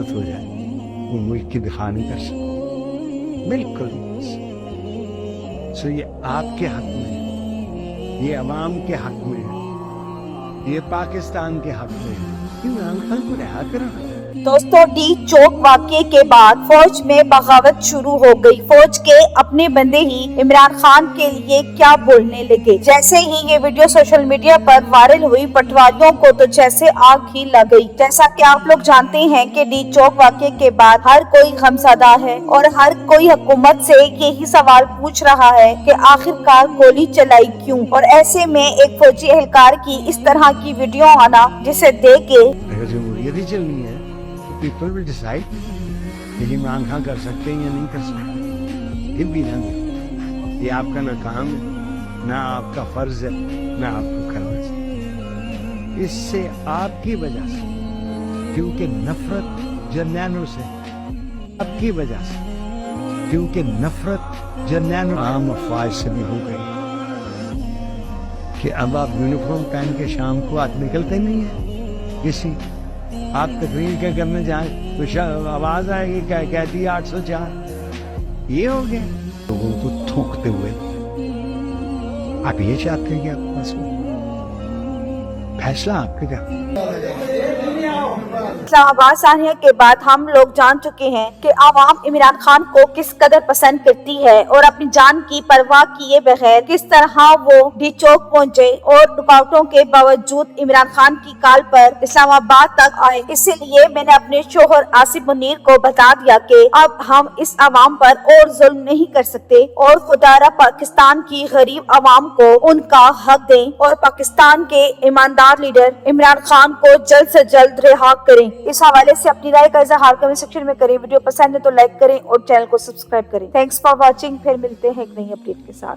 موت ہو جائے وہ ملک کی دفاع نہیں کر سکتے، بالکل نہیں۔ سو یہ آپ کے حق میں ہے، یہ عوام کے حق میں ہے، یہ پاکستان کے حق میں ہے، عمران خان کو رہا کرنا۔ دوستو، ڈی چوک واقعے کے بعد فوج میں بغاوت شروع ہو گئی۔ فوج کے اپنے بندے ہی عمران خان کے لیے کیا بولنے لگے۔ جیسے ہی یہ ویڈیو سوشل میڈیا پر وائرل ہوئی، پٹواریوں کو تو جیسے آگ ہی لگ گئی۔ جیسا کہ آپ لوگ جانتے ہیں کہ ڈی چوک واقعے کے بعد ہر کوئی غمزدہ ہے اور ہر کوئی حکومت سے یہی سوال پوچھ رہا ہے کہ آخرکار گولی چلائی کیوں، اور ایسے میں ایک فوجی اہلکار کی اس طرح کی ویڈیو آنا جسے دیکھ کے اگر جمہوریت ہی چلنی ہے، پیپل ول ڈیسائیڈ کہ عمران خان کر سکتے ہیں یا نہیں کر سکتے۔ پھر بھی نہ، یہ آپ کا نہ کام ہے، نہ آپ کا فرض ہے، نہ آپ کو کرنا چاہیے۔ اس سے آپ کی وجہ سے، کیونکہ نفرت جرنیلوں سے، آپ کی وجہ سے، کیونکہ نفرت جرنیلوں عام افواج سے بھی ہو گئی کہ اب آپ یونیفارم پہن کے شام کو آپ نکلتے نہیں ہیں کسی، آپ تقریر کیا کرنے جائیں تو آواز آئے گی کیا کہتی ہے 804، یہ ہو گیا لوگوں کو تھوکتے ہوئے۔ آپ یہ چاہتے ہیں کہ آپ کے پاس ہو فیصلہ آپ کے کیا؟ اسلام آباد سانحہ کے بعد ہم لوگ جان چکے ہیں کہ عوام عمران خان کو کس قدر پسند کرتی ہے اور اپنی جان کی پرواہ کیے بغیر کس طرح وہ ڈی چوک پہنچے اور رکاوٹوں کے باوجود عمران خان کی کال پر اسلام آباد تک آئے۔ اسی لیے میں نے اپنے شوہر آصف منیر کو بتا دیا کہ اب ہم اس عوام پر اور ظلم نہیں کر سکتے اور خدارا پاکستان کی غریب عوام کو ان کا حق دیں اور پاکستان کے ایماندار لیڈر عمران خان کو جلد سے جلد رہا کریں۔ اس حوالے سے اپنی رائے کا اظہار کمنٹ سیکشن میں کریں۔ ویڈیو پسند ہے تو لائک کریں اور چینل کو سبسکرائب کریں۔ تھینکس فار واچنگ، پھر ملتے ہیں ایک نئی اپڈیٹ کے ساتھ۔